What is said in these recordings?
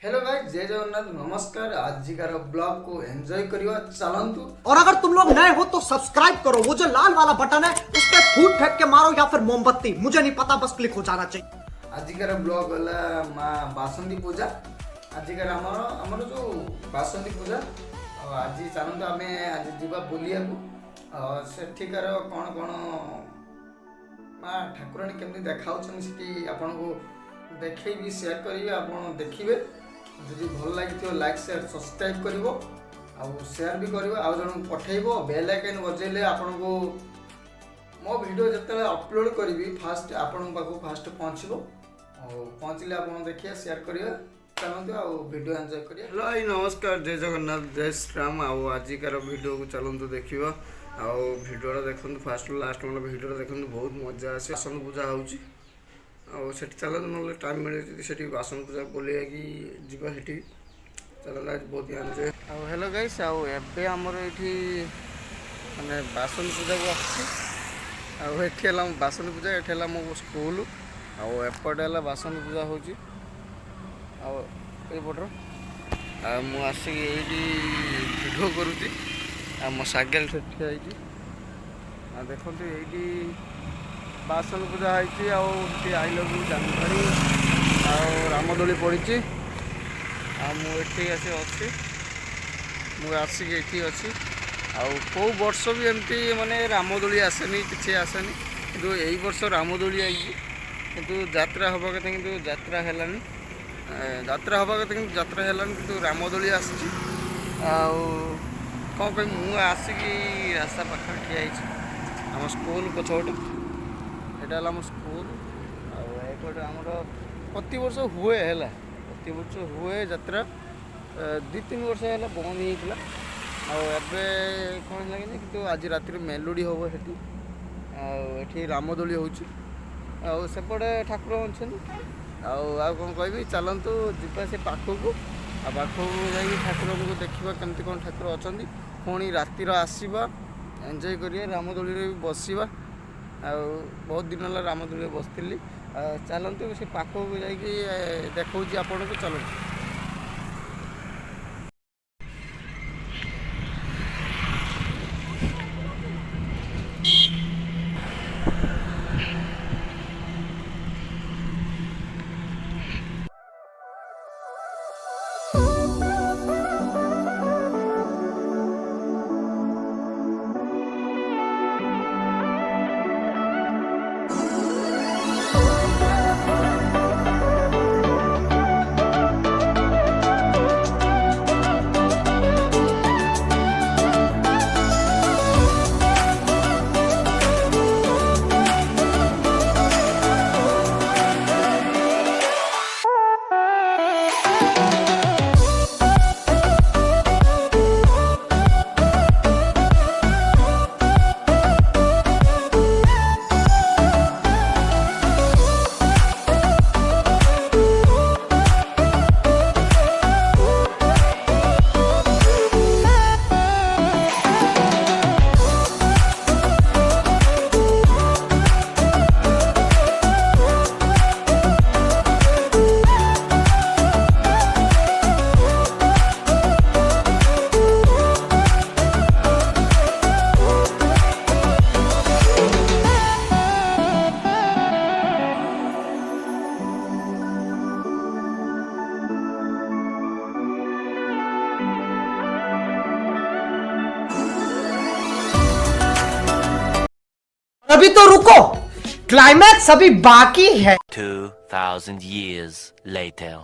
Hello guys, जय जगन्नाथ, नमस्कार। आजिकार blog को एंजॉय करियो चलंतु। और अगर तुम लोग नए हो तो सब्सक्राइब करो, वो जो लाल वाला बटन है उस पर फूट फेंक के मारो या फिर मोमबत्ती, मुझे नहीं पता, बस क्लिक हो जाना चाहिए। आजिकार ब्लॉग होला माँ बासंती पूजा। आजिकार हमर हमर जो बासंती पूजा आज चलंतु आमे आज जीवा बुलिया को सेठिकार कौन कौन माँ ठाकुराणी केमती देखाउछन सेठी आपनको देखैबी, शेयर करिवे, आपण देखिबे। जदि भल लगी लाइक शेयर सब्सक्राइब करिवो आउ शेयर भी करिवो, आउ जन पठेइबो। बेल आइकन बजेले आपनको मो वीडियो जते अपलोड करी फास्ट आपण पाखु फास्ट पहुँचबो। पहुँचले आपण देखिए, शेयर करिवे, चलते आउ वीडियो एंजॉय करिए। हेलो आई नमस्कार, जय जगन्नाथ, जय श्री राम। आउ आजिकार वीडियो को चलते देखिबा। आउ वीडियो देखु फास्ट लास्ट मतलब वीडियो देखु, बहुत मजा आसे। आसन पूजा होउची आउ सेठी चलते ना टाइम मिले सेठी बासन पूजा बुलिया कि जीवा सेठी चलते। आज बहुत एंजॉय। आउ हेलो गाइस, आउ एबे हमर एठी माने बासन पूजा को आछि। आउ एठी हला बासन पूजा, एठी हला मो स्कूल, आउ एपट हला बासन पूजा होउची। आउ ए पटर आ मु आसी एठी वीडियो करूची। आ मो साइकेल सेठी आइची। आ देखंतु एठी बासन पूजा होती। आई लव यू जानकारी आउ रामदोली पड़ी। मुझे अच्छी मुझे ये अच्छी आउ वर्ष भी एमती माने रामदोली आसेनी, किसी आसेनी, किंतु यही वर्ष रामदोली आई। किंतु यात्रा हवा कथा, किंतु यात्रा हेलानी, यात्रा हवा कथा किंतु यात्रा हेलानी, किंतु रामदोली आसी। कौन पे मुझे आसिकी रास्ता पाखे ठिया आम स्कूल पछपटे। एटा हला स्कूल आउट आमर प्रति वर्ष हुए है, प्रति वर्ष हुए यात्रा। 2-3 वर्ष है बंद होता। कौन लगे कि आज रात मेलोडी हम ये रामदोली होपटे ठाकुर अच्छे। कौन कह चलतु जा से पाखक पाखक जा ठाकुर को देखा केमती कौन ठाकुर अच्छा। पुणी रातिर आसवा एंजॉय करिए, रामदोली भी बसवा। बहुत दिन है रामदोली बसती। चलते से पाखक जा देखा आपन को। चलते अभी तो रुको, क्लाइमैक्स अभी बाकी है। 2000 years later.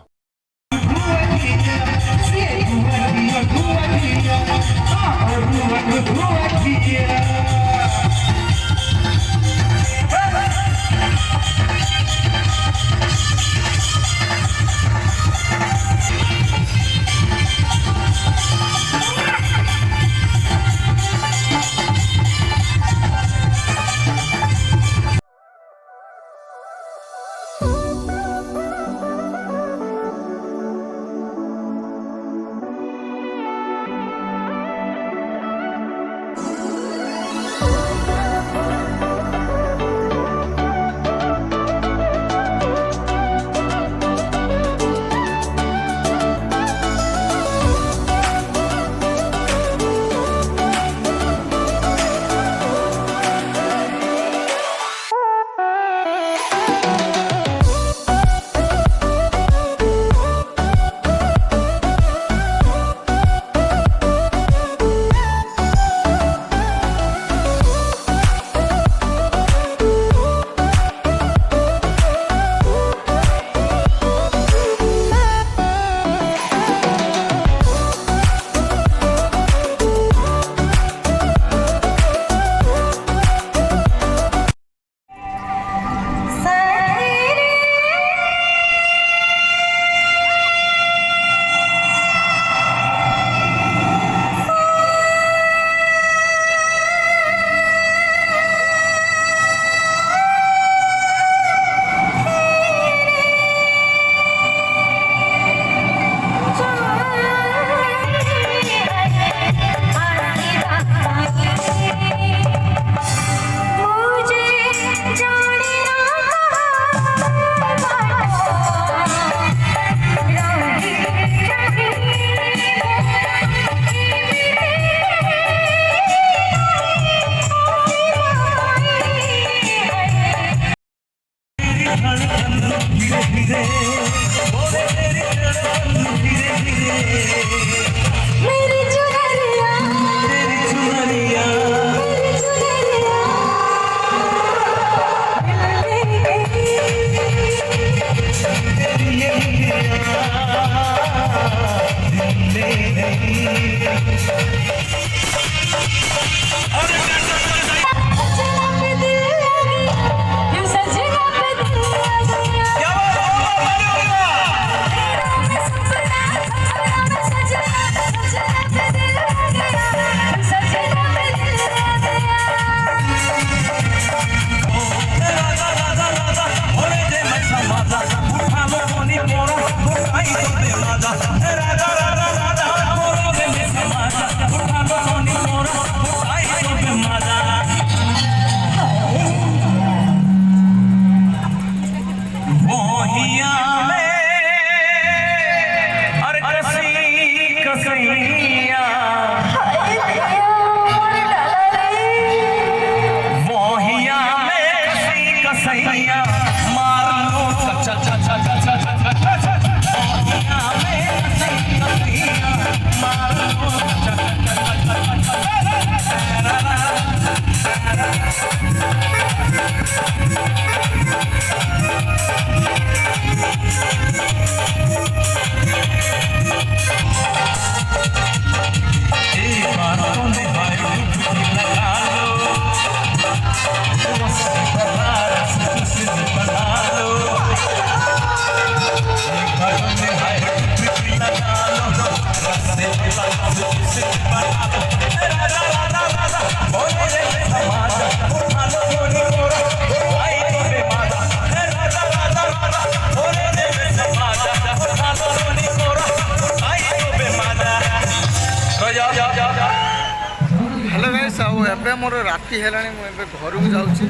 ଏବେ ମୋର ରାତି ହେଲାଣି, ମୁଁ ଏବେ ଘରକୁ ଯାଉଛି।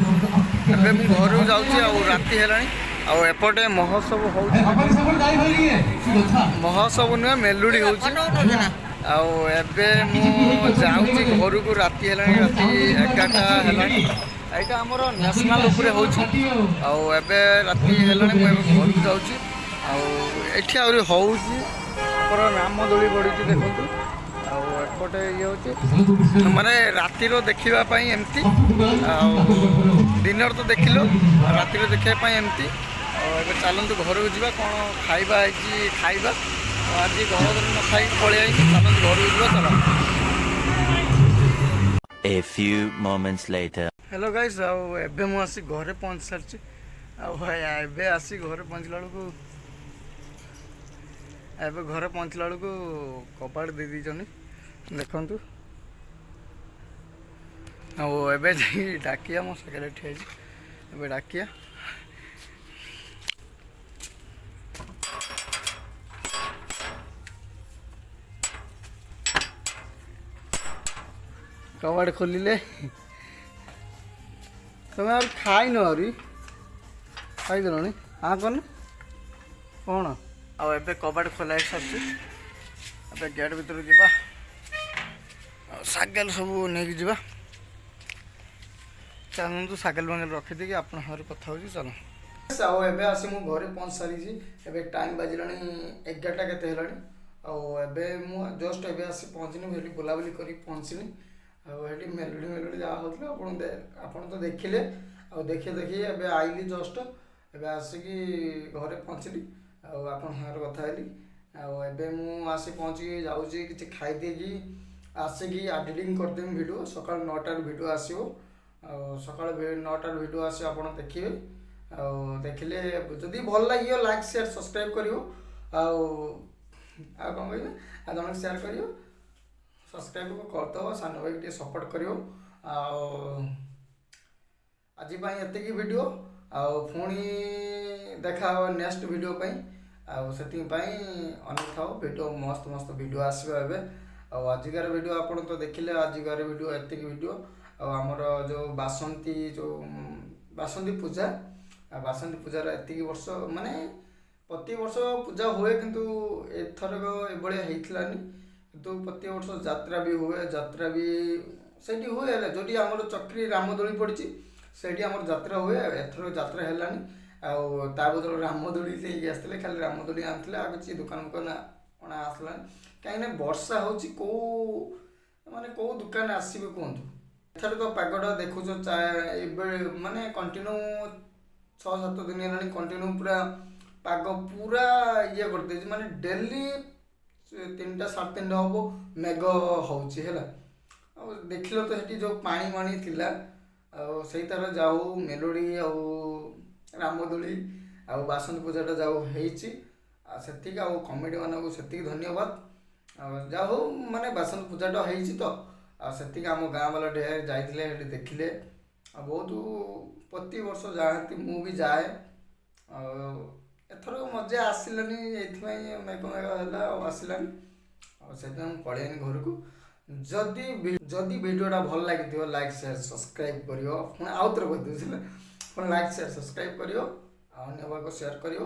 ଏବେ ମୁଁ ଘରକୁ ଯାଉଛି ଆଉ ରାତି ହେଲାଣି। ଆଉ ଏପଟେ ମହୋତ୍ସବ ହେଉଛି, ମହୋତ୍ସବ ନୁହେଁ ମେଲୁଡ଼ି ହେଉଛି। ଆଉ ଏବେ ମୁଁ ଯାଉଛି ଘରକୁ, ରାତି ହେଲାଣି, ରାତି 11ଟା ହେଲାଣି। ଏଇଟା ଆମର ନ୍ୟାସନାଲ୍ ଉପରେ ହେଉଛି। ଆଉ ଏବେ ରାତି ହେଲାଣି, ମୁଁ ଏବେ ଘରକୁ ଯାଉଛି। ଆଉ ଏଠି ଆହୁରି ହେଉଛି ଆମର ରାମଦୋଳି ପଡ଼ିଛି ଦେଖନ୍ତୁ। ଆଉ ଏପଟେ ଇଏ ହେଉଛି ମାନେ ରାତିର ଦେଖିବା ପାଇଁ ଏମିତି, ଆଉ ଦିନରେ ତ ଦେଖିଲୁ, ରାତିରେ ଦେଖିବା ପାଇଁ ଏମିତି। ଆଉ ଏବେ ଚାଲନ୍ତୁ ଘରକୁ ଯିବା, କ'ଣ ଖାଇବା ହେଇଛି ଖାଇବା। ଆଜି ଘର ଦିନ ନ ଖାଇକି ପଳେଇ ଆଇଛି, ଚାଲନ୍ତୁ ଘରକୁ ଯିବା ଚାଲ। A few moments later. Hello guys, ଆଉ ଏବେ ମୁଁ ଆସି ଘରେ ପହଞ୍ଚି ସାରିଛି। ଆଉ ଏବେ ଆସି ଘରେ ପହଞ୍ଚିଲା ବେଳକୁ କବାଟ ଦେଇ ଦେଇଛନ୍ତି ଦେଖନ୍ତୁ। ଆଉ ଏବେ ଯାଇ ଡାକିଆ, ମୋ ସାଇକେଲ ଏଠି ହେଇଛି, ଏବେ ଡାକିଆ। କବାଟ ଖୋଲିଲେ, ତମେ ଆହୁରି ଖାଇନ, ଆହୁରି ଖାଇଦେଲଣି? କନ କ'ଣ? ଆଉ ଏବେ କବାଟ ଖୋଲା ହେଇସାରିଛି। ଏବେ ଗେଟ୍ ଭିତରକୁ ଯିବା, ଆଉ ସାଇକେଲ ସବୁ ନେଇକି ଯିବା। ଚାଲନ୍ତୁ ସାଇକେଲ ବାଙ୍ଗେଲ ରଖିଦେଇକି ଆପଣଙ୍କ ସାଙ୍ଗରେ କଥା ହେଉଛି, ଚାଲ। ଆଉ ଏବେ ଆସି ମୁଁ ଘରେ ପହଞ୍ଚି ସାରିଛି। ଏବେ ଟାଇମ୍ ବାଜିଲାଣି 11ଟା କେତେ ହେଲାଣି। ଆଉ ଏବେ ମୁଁ ଜଷ୍ଟ ଏବେ ଆସି ପହଞ୍ଚିନି, ସେଠି ବୁଲାବୁଲି କରିକି ପହଞ୍ଚିନି। ଆଉ ସେଠି ମେଲୋଡ଼ି ଯାହା ହେଉଥିଲା ଆପଣ ତ ଦେଖିଲେ। ଆଉ ଦେଖି ଏବେ ଆଇଲି ଜଷ୍ଟ, ଏବେ ଆସିକି ଘରେ ପହଞ୍ଚିଲି। ଆଉ ଆପଣଙ୍କ ସାଙ୍ଗରେ କଥା ହେଲି। ଆଉ ଏବେ ମୁଁ ଆସି ପହଞ୍ଚିକି ଯାଉଛି, କିଛି ଖାଇଦେଇକି ଆସିକି ଏଡ଼ିଟିଂ କରିଦେବି ଭିଡ଼ିଓ। ସକାଳ 9ଟାରୁ ଭିଡ଼ିଓ ଆସିବ। ଆଉ ସକାଳ 9ଟାରୁ ଭିଡ଼ିଓ ଆସିବ, ଆପଣ ଦେଖିବେ। ଆଉ ଦେଖିଲେ ଯଦି ଭଲ ଲାଗିବ ଲାଇକ୍ ସେୟାର ସବସ୍କ୍ରାଇବ୍ କରିବ। ଆଉ କ'ଣ କହିବେ, ଆଉ ଜଣକୁ ସେୟାର କରିବ, ସବସ୍କ୍ରାଇବ୍ କରିଦେବ, ସାନ ଭାଇକି ଟିକେ ସପୋର୍ଟ କରିବ। ଆଉ ଆଜି ପାଇଁ ଏତିକି ଭିଡ଼ିଓ। ଆଉ ପୁଣି ଦେଖା ହେବ ନେକ୍ସଟ ଭିଡ଼ିଓ ପାଇଁ। ଆଉ ସେଥିପାଇଁ ଅନେକ ଥାଉ, ଭିଡ଼ିଓ ମସ୍ତ ଭିଡ଼ିଓ ଆସିବ ଏବେ। ଆଉ ଆଜିକାର ଭିଡ଼ିଓ ଆପଣ ତ ଦେଖିଲେ, ଆଜିକାର ଭିଡ଼ିଓ ଏତିକି ଭିଡ଼ିଓ। ଆଉ ଆମର ଯେଉଁ ବାସନ୍ତୀ ପୂଜା, ଆଉ ବାସନ୍ତୀ ପୂଜାର ଏତିକି ବର୍ଷ ମାନେ ପ୍ରତିବର୍ଷ ପୂଜା ହୁଏ, କିନ୍ତୁ ଏଥରକ ଏଭଳିଆ ହେଇଥିଲାନି। କିନ୍ତୁ ପ୍ରତିବର୍ଷ ଯାତ୍ରା ବି ହୁଏ, ଯାତ୍ରା ବି ସେଇଠି ହୁଏ। ହେଲେ ଯେଉଁଠି ଆମର ଚକ୍ରୀ ରାମଦୋଳି ପଡ଼ିଛି ସେଇଠି ଆମର ଯାତ୍ରା ହୁଏ। ଏଥର ଯାତ୍ରା ହେଲାନି। ଆଉ ତା ବଦଳରେ ରାମଦୋଳି ନେଇକି ଆସିଥିଲେ, ଖାଲି ରାମଦୋଳି ଆଣିଥିଲେ, ଆଉ କିଛି ଦୋକାନ ଅଣା ଆସିଲାନି। କାହିଁକିନା ବର୍ଷା ହେଉଛି, କେଉଁ ଦୋକାନ ଆସିବେ କୁହନ୍ତୁ। ଏଥର ତ ପାଗଟା ଦେଖୁଛ, ଏବେ ମାନେ କଣ୍ଟିନ୍ୟୁ 6-7 ଦିନ ହେଲାଣି କଣ୍ଟିନ୍ୟୁ ପୁରା ପାଗ ପୁରା ଇଏ କରିଦେଇଛି, ମାନେ ଡେଲି 3ଟା 3:30 ହେବ ମେଘ ହେଉଛି ହେଲା। ଆଉ ଦେଖିଲ ତ ସେଠି ଯେଉଁ ପାଣି ଥିଲା, ଆଉ ସେଇଟାର ଯାଉ ମେଲୋଡ଼ି ଆଉ ରାମଦୋଳି ଆଉ ବାସନ୍ତୀ ପୂଜାଟା ଯାଉ ହେଇଛି। ଆଉ ସେତିକି, ଆଉ କମିଟିମାନଙ୍କୁ ସେତିକି ଧନ୍ୟବାଦ। ଆଉ ଯାହା ହଉ ମାନେ ବାସନ୍ତୀ ପୂଜାଟା ହେଇଛି ତ, ଆଉ ସେତିକି ଆମ ଗାଁ ବାଲା ଢେର ଯାଇଥିଲେ, ସେଠି ଦେଖିଲେ। ଆଉ ବହୁତ ପ୍ରତିବର୍ଷ ଯାଆନ୍ତି, ମୁଁ ବି ଯାଏ। ଆଉ ଏଥର ମଜା ଆସିଲାନି, ଏଇଥିପାଇଁ ମେଘ ହେଲା ଆଉ ଆସିଲାନି। ଆଉ ସେଥିପାଇଁ ମୁଁ ପଳେଇନି ଘରକୁ। ଯଦି ଭିଡ଼ିଓଟା ଭଲ ଲାଗିଥିବ ଲାଇକ୍ ସେୟାର ସବସ୍କ୍ରାଇବ୍ କରିବ। ପୁଣି ଆଉ ଥରେ କହିଦେଉଛି ହେଲା, ପୁଣି ଲାଇକ୍ ସେୟାର ସବସ୍କ୍ରାଇବ୍ କରିବ, ଆଉ ଅନ୍ୟ ପାଖକୁ ସେୟାର କରିବ।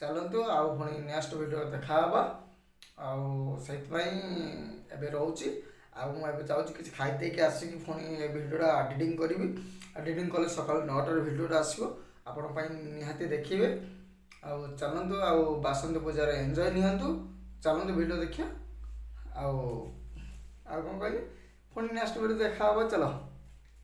ଚାଲନ୍ତୁ, ଆଉ ପୁଣି ନେକ୍ସଟ ଭିଡ଼ିଓ ଦେଖା ହେବା। ଆଉ ସେଇଥିପାଇଁ ଏବେ ରହୁଛି। ଆଉ ମୁଁ ଏବେ ଯାଉଛି କିଛି ଖାଇଦେଇକି ଆସିକି ପୁଣି ଏ ଭିଡ଼ିଓଟା ଏଡ଼ିଟିଂ କରିବି। ଏଡ଼ିଟିଂ କଲେ ସକାଳ 9ଟାରେ ଭିଡ଼ିଓଟା ଆସିବ, ଆପଣଙ୍କ ପାଇଁ ନିହାତି ଦେଖିବେ। ଆଉ ଚାଲନ୍ତୁ, ଆଉ ବାସନ୍ତୀ ପୂଜାରେ ଏନ୍ଜୟ ନିଅନ୍ତୁ। ଚାଲନ୍ତୁ ଭିଡ଼ିଓ ଦେଖିବା। ଆଉ କ'ଣ କହିଲି, ପୁଣି ନେକ୍ସଟ ଭିଡ଼ିଓ ଦେଖା ହେବ, ଚାଲ।